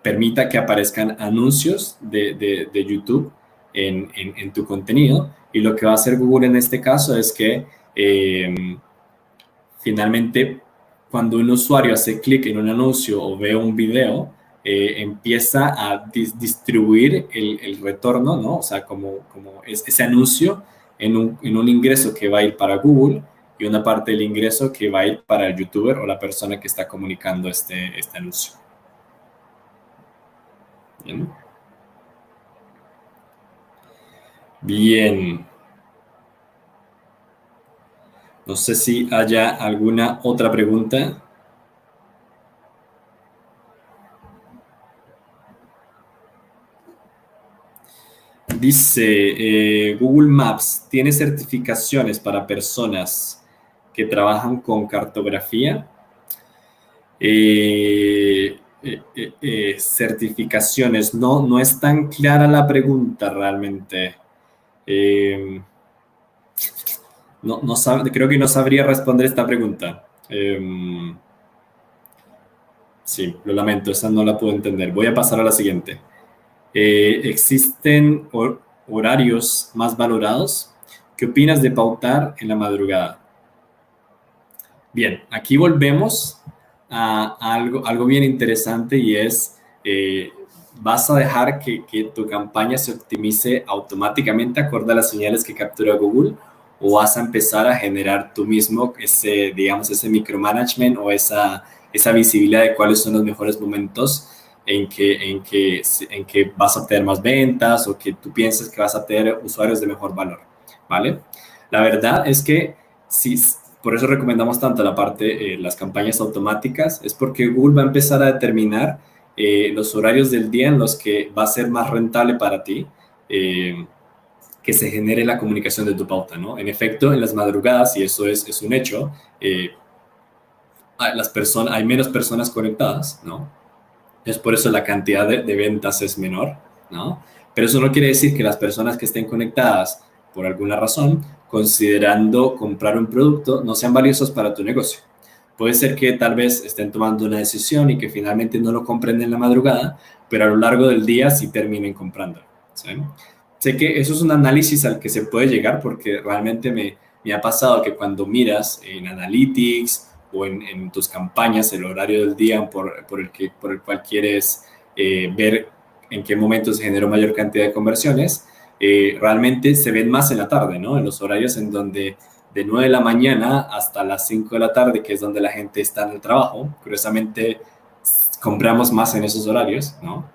permita que aparezcan anuncios de YouTube en tu contenido. Y lo que va a hacer Google en este caso es que finalmente cuando un usuario hace clic en un anuncio o ve un video, empieza a distribuir el retorno, ¿no? O sea, como ese anuncio en un ingreso que va a ir para Google y una parte del ingreso que va a ir para el youtuber o la persona que está comunicando este anuncio. Bien. Bien. No sé si haya alguna otra pregunta. Dice, Google Maps tiene certificaciones para personas que trabajan con cartografía. Certificaciones, no es tan clara la pregunta realmente. Creo que no sabría responder esta pregunta. Sí, lo lamento, esa no la puedo entender. Voy a pasar a la siguiente. ¿Existen horarios más valorados? ¿Qué opinas de pautar en la madrugada? Bien, aquí volvemos a algo bien interesante y es, ¿vas a dejar que tu campaña se optimice automáticamente acorde a las señales que captura Google? ¿O vas a empezar a generar tú mismo digamos, ese micromanagement o esa visibilidad de cuáles son los mejores momentos en que vas a tener más ventas o que tú piensas que vas a tener usuarios de mejor valor, ¿vale? La verdad es que sí, por eso recomendamos tanto la parte, las campañas automáticas, es porque Google va a empezar a determinar los horarios del día en los que va a ser más rentable para ti que se genere la comunicación de tu pauta, ¿no? En efecto, en las madrugadas, y eso es un hecho, hay menos personas conectadas, ¿no? Es por eso la cantidad de ventas es menor, ¿no? Pero eso no quiere decir que las personas que estén conectadas por alguna razón, considerando comprar un producto, no sean valiosos para tu negocio. Puede ser que tal vez estén tomando una decisión y que finalmente no lo compren en la madrugada, pero a lo largo del día sí terminen comprando, ¿sí? Sé que eso es un análisis al que se puede llegar porque realmente me ha pasado que cuando miras en Analytics o en tus campañas el horario del día por el cual quieres ver en qué momento se generó mayor cantidad de conversiones, realmente se ven más en la tarde, ¿no? En los horarios en donde de 9 de la mañana hasta las 5 de la tarde, que es donde la gente está en el trabajo, curiosamente compramos más en esos horarios, ¿no?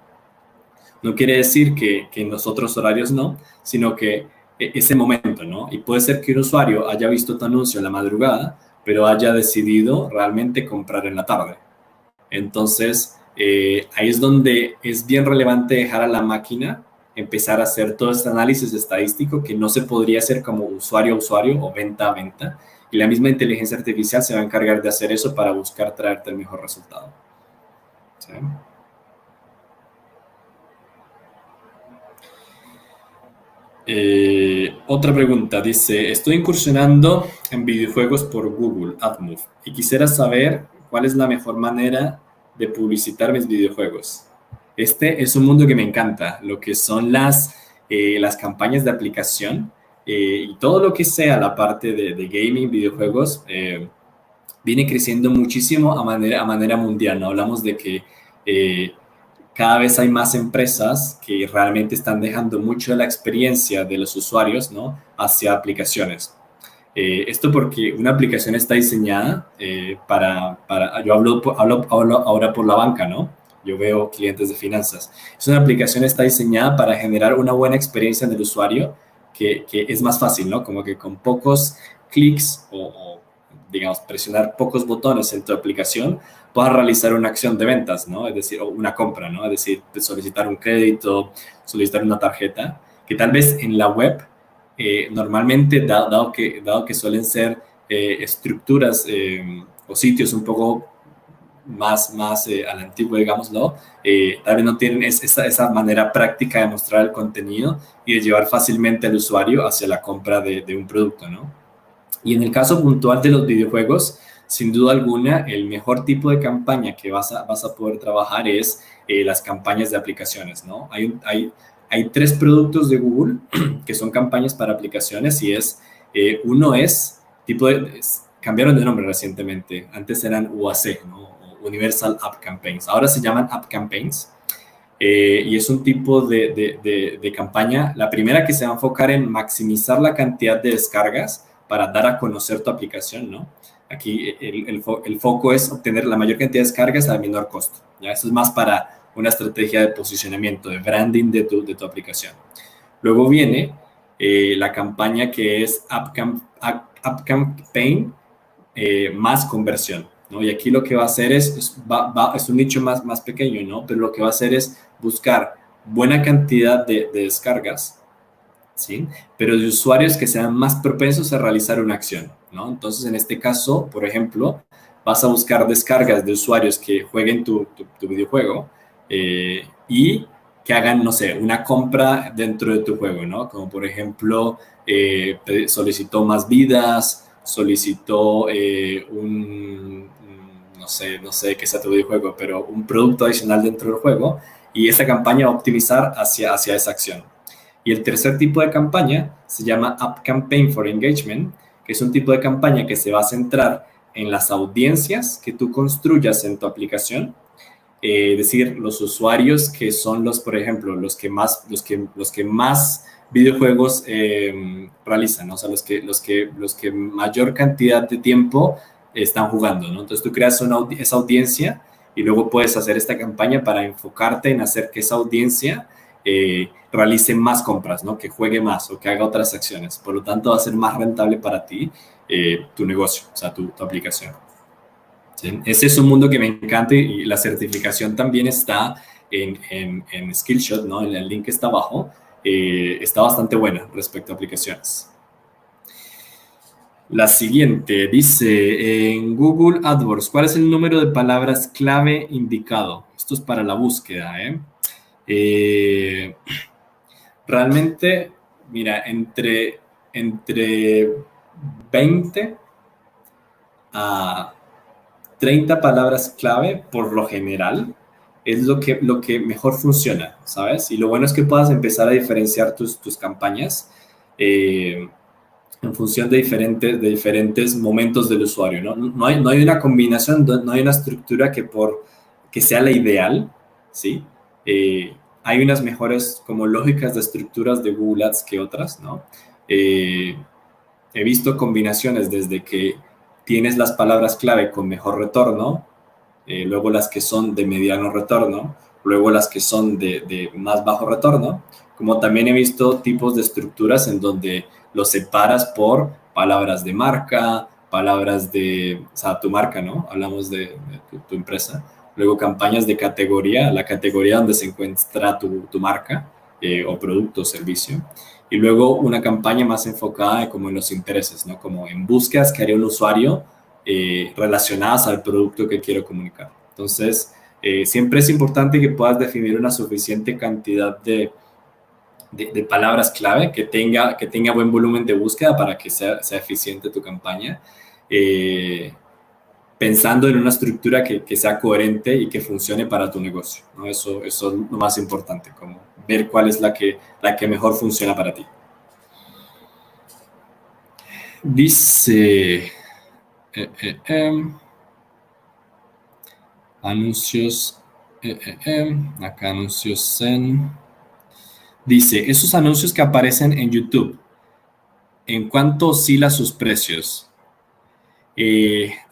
No quiere decir que en los otros horarios no, sino que ese momento, ¿no? Y puede ser que un usuario haya visto tu anuncio en la madrugada, pero haya decidido realmente comprar en la tarde. Entonces, ahí es donde es bien relevante dejar a la máquina empezar a hacer todo este análisis estadístico que no se podría hacer como usuario a usuario o venta a venta. Y la misma inteligencia artificial se va a encargar de hacer eso para buscar traerte el mejor resultado. ¿Sí? Otra pregunta dice, estoy incursionando en videojuegos por Google AdMove y quisiera saber cuál es la mejor manera de publicitar mis videojuegos. Este es un mundo que me encanta, lo que son las campañas de aplicación y todo lo que sea la parte de gaming, videojuegos, viene creciendo muchísimo a manera mundial, ¿no? Hablamos de que cada vez hay más empresas que realmente están dejando mucho de la experiencia de los usuarios, ¿no? Hacia aplicaciones. Esto porque una aplicación está diseñada yo hablo ahora por la banca, ¿no? Yo veo clientes de finanzas. Es una aplicación está diseñada para generar una buena experiencia del usuario que es más fácil, ¿no? Como que con pocos clics o, digamos, presionar pocos botones en tu aplicación puedas realizar una acción de ventas, ¿no? Es decir, o una compra, ¿no? Es decir, solicitar un crédito, solicitar una tarjeta, que tal vez en la web normalmente, dado que suelen ser estructuras o sitios un poco más a la antigua, digámoslo, tal vez no tienen esa manera práctica de mostrar el contenido y de llevar fácilmente al usuario hacia la compra de un producto, ¿no? Y en el caso puntual de los videojuegos, sin duda alguna, el mejor tipo de campaña que vas a poder trabajar es las campañas de aplicaciones, ¿no? Hay tres productos de Google que son campañas para aplicaciones y uno es cambiaron de nombre recientemente, antes eran UAC, ¿no? Universal App Campaigns, ahora se llaman App Campaigns. Y es un tipo de campaña, la primera que se va a enfocar en maximizar la cantidad de descargas para dar a conocer tu aplicación, ¿no? Aquí el foco es obtener la mayor cantidad de descargas al menor costo, ¿ya? Eso es más para una estrategia de posicionamiento, de branding de tu aplicación. Luego viene la campaña que es App Campaign más conversión, ¿no? Y aquí lo que va a hacer es un nicho más pequeño, ¿no? Pero lo que va a hacer es buscar buena cantidad de descargas, ¿sí? Pero de usuarios que sean más propensos a realizar una acción, ¿no? Entonces, en este caso, por ejemplo, vas a buscar descargas de usuarios que jueguen tu videojuego y que hagan, no sé, una compra dentro de tu juego, ¿no? Como por ejemplo, solicitó más vidas, solicitó no sé qué sea tu videojuego, pero un producto adicional dentro del juego y esta campaña va a optimizar hacia esa acción. Y el tercer tipo de campaña se llama App Campaign for Engagement, que es un tipo de campaña que se va a centrar en las audiencias que tú construyas en tu aplicación, es decir, los usuarios que son por ejemplo, los que más videojuegos realizan, ¿no? O sea, los que mayor cantidad de tiempo están jugando, ¿no? Entonces tú creas esa audiencia y luego puedes hacer esta campaña para enfocarte en hacer que esa audiencia realice más compras, ¿no? Que juegue más o que haga otras acciones. Por lo tanto, va a ser más rentable para ti tu negocio, o sea, tu aplicación. ¿Sí? Ese es un mundo que me encanta y la certificación también está en Skillshot, ¿no? En el link que está abajo. Está bastante buena respecto a aplicaciones. La siguiente dice, en Google AdWords, ¿cuál es el número de palabras clave indicado? Esto es para la búsqueda, ¿eh? Realmente, mira, entre 20 a 30 palabras clave, por lo general, es lo que mejor funciona, ¿sabes? Y lo bueno es que puedas empezar a diferenciar tus campañas en función de diferentes momentos del usuario, ¿no? No hay una combinación, no hay una estructura que sea la ideal, ¿sí? Hay unas mejores como lógicas de estructuras de Google Ads que otras, ¿no? He visto combinaciones desde que tienes las palabras clave con mejor retorno, luego las que son de mediano retorno, luego las que son de más bajo retorno, como también he visto tipos de estructuras en donde los separas por palabras de marca, palabras de, o sea, tu marca, ¿no? Hablamos de tu empresa. Luego campañas de categoría, la categoría donde se encuentra tu marca o producto o servicio. Y luego una campaña más enfocada como en los intereses, ¿no? Como en búsquedas que haría un usuario relacionadas al producto que quiero comunicar. Entonces, siempre es importante que puedas definir una suficiente cantidad de palabras clave que tenga buen volumen de búsqueda para que sea eficiente tu campaña. Pensando en una estructura que sea coherente y que funcione para tu negocio, ¿no? Eso es lo más importante, como ver cuál es la que mejor funciona para ti. Dice... anuncios, acá anuncios en... Dice, esos anuncios que aparecen en YouTube, ¿en cuánto oscila sus precios?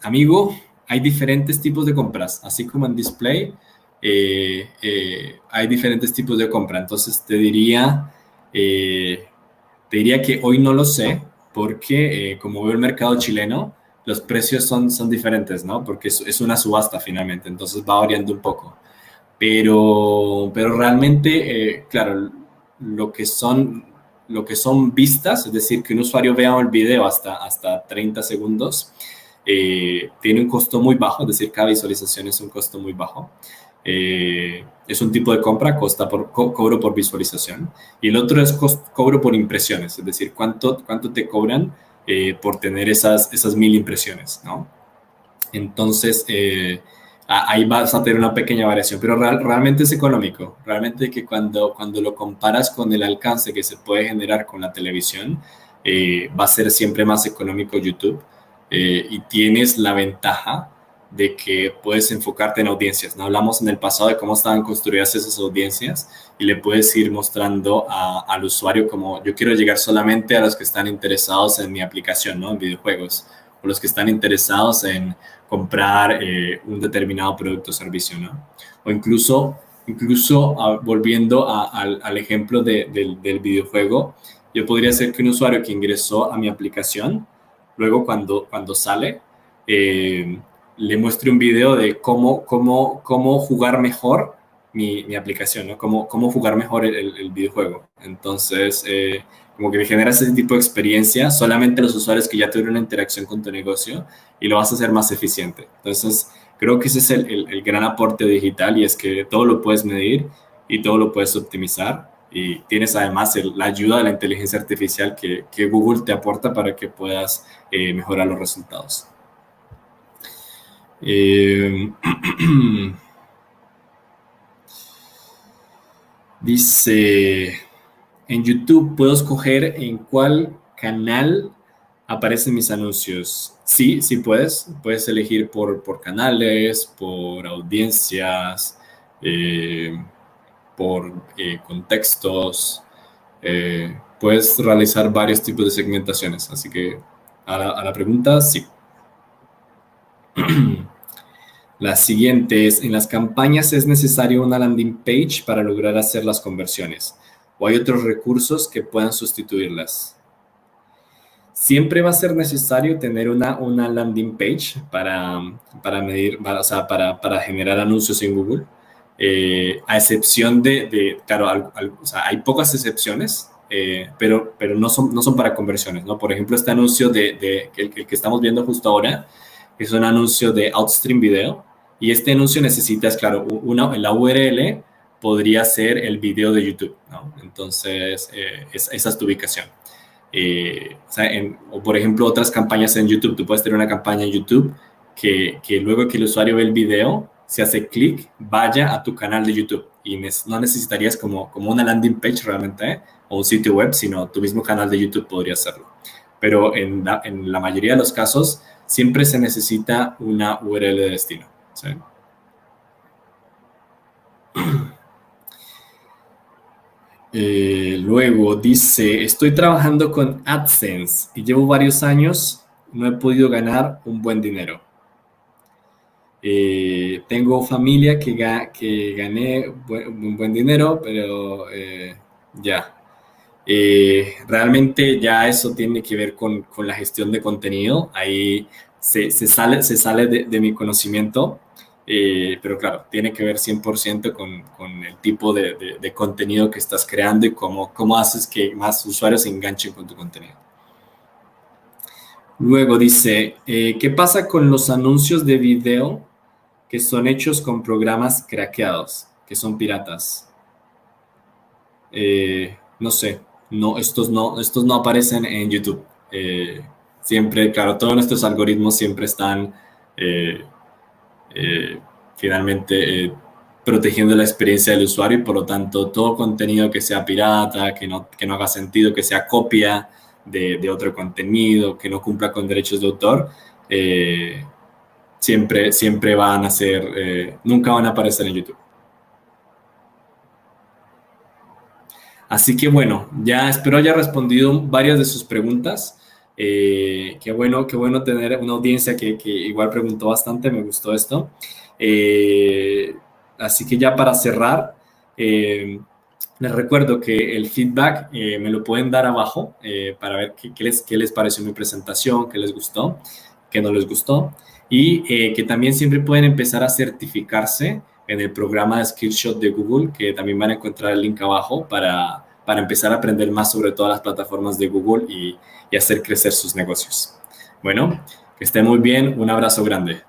Amigo, hay diferentes tipos de compras, así como en display, hay diferentes tipos de compra. Entonces te diría que hoy no lo sé, porque como veo el mercado chileno, los precios son diferentes, ¿no? Porque es una subasta finalmente, entonces va variando un poco. Pero realmente, claro, lo que son vistas, es decir, que un usuario vea el video hasta 30 segundos, tiene un costo muy bajo, es decir, cada visualización es un costo muy bajo. Es un tipo de compra, cobro por visualización. Y el otro es cobro por impresiones, es decir, cuánto te cobran por tener esas 1000 impresiones, ¿no? Entonces, ahí vas a tener una pequeña variación, pero realmente es económico. Realmente que cuando lo comparas con el alcance que se puede generar con la televisión, va a ser siempre más económico YouTube y tienes la ventaja de que puedes enfocarte en audiencias, ¿no? Hablamos en el pasado de cómo estaban construidas esas audiencias y le puedes ir mostrando al usuario como yo quiero llegar solamente a los que están interesados en mi aplicación, ¿no? En videojuegos, o los que están interesados en comprar un determinado producto o servicio, ¿no? O incluso volviendo al ejemplo del videojuego, yo podría ser que un usuario que ingresó a mi aplicación, luego cuando sale, le muestre un video de cómo jugar mejor mi aplicación, ¿no? Cómo jugar mejor el videojuego. Entonces, como que generas ese tipo de experiencia solamente a los usuarios que ya tuvieron una interacción con tu negocio y lo vas a hacer más eficiente. Entonces, creo que ese es el gran aporte digital y es que todo lo puedes medir y todo lo puedes optimizar y tienes además la ayuda de la inteligencia artificial que Google te aporta para que puedas mejorar los resultados. Dice, en YouTube puedo escoger en cuál canal aparecen mis anuncios. Sí, sí puedes. Puedes elegir por canales, por audiencias, por contextos. Puedes realizar varios tipos de segmentaciones. Así que a la pregunta, sí. La siguiente es, en las campañas es necesario una landing page para lograr hacer las conversiones, o hay otros recursos que puedan sustituirlas. Siempre va a ser necesario tener una landing page para medir, o sea, para generar anuncios en Google, a excepción claro, o sea, hay pocas excepciones, pero no son para conversiones, ¿no? Por ejemplo, este anuncio el que estamos viendo justo ahora es un anuncio de Outstream Video, y este anuncio necesitas, claro, la URL podría ser el video de YouTube, ¿no? Entonces, esa es tu ubicación. O sea, o por ejemplo, otras campañas en YouTube. Tú puedes tener una campaña en YouTube que luego que el usuario ve el video, se hace clic, vaya a tu canal de YouTube. Y no necesitarías como una landing page realmente, o un sitio web, sino tu mismo canal de YouTube podría hacerlo. Pero en la mayoría de los casos, siempre se necesita una URL de destino, ¿sí? Luego dice, estoy trabajando con AdSense y llevo varios años, no he podido ganar un buen dinero. Tengo familia que gané un buen dinero, pero ya. Realmente ya eso tiene que ver con la gestión de contenido. Ahí se sale de mi conocimiento, pero claro, tiene que ver 100% con el tipo de contenido que estás creando y cómo haces que más usuarios se enganchen con tu contenido. Luego dice, ¿qué pasa con los anuncios de video que son hechos con programas craqueados, que son piratas? No sé, estos no aparecen en YouTube. Siempre, claro, todos nuestros algoritmos siempre están eh, eh, finalmente protegiendo la experiencia del usuario, y por lo tanto todo contenido que sea pirata, que no haga sentido, que sea copia de otro contenido, que no cumpla con derechos de autor, siempre van a ser, nunca van a aparecer en YouTube. Así que bueno, ya espero haya respondido varias de sus preguntas. Qué bueno tener una audiencia que igual preguntó bastante, me gustó esto. Eh, Así que ya para cerrar, les recuerdo que el feedback me lo pueden dar abajo para ver qué les pareció mi presentación, qué les gustó, qué no les gustó, y que también siempre pueden empezar a certificarse en el programa de Skillshot de Google, que también van a encontrar el link abajo para empezar a aprender más sobre todas las plataformas de Google y hacer crecer sus negocios. Bueno, que estén muy bien, un abrazo grande.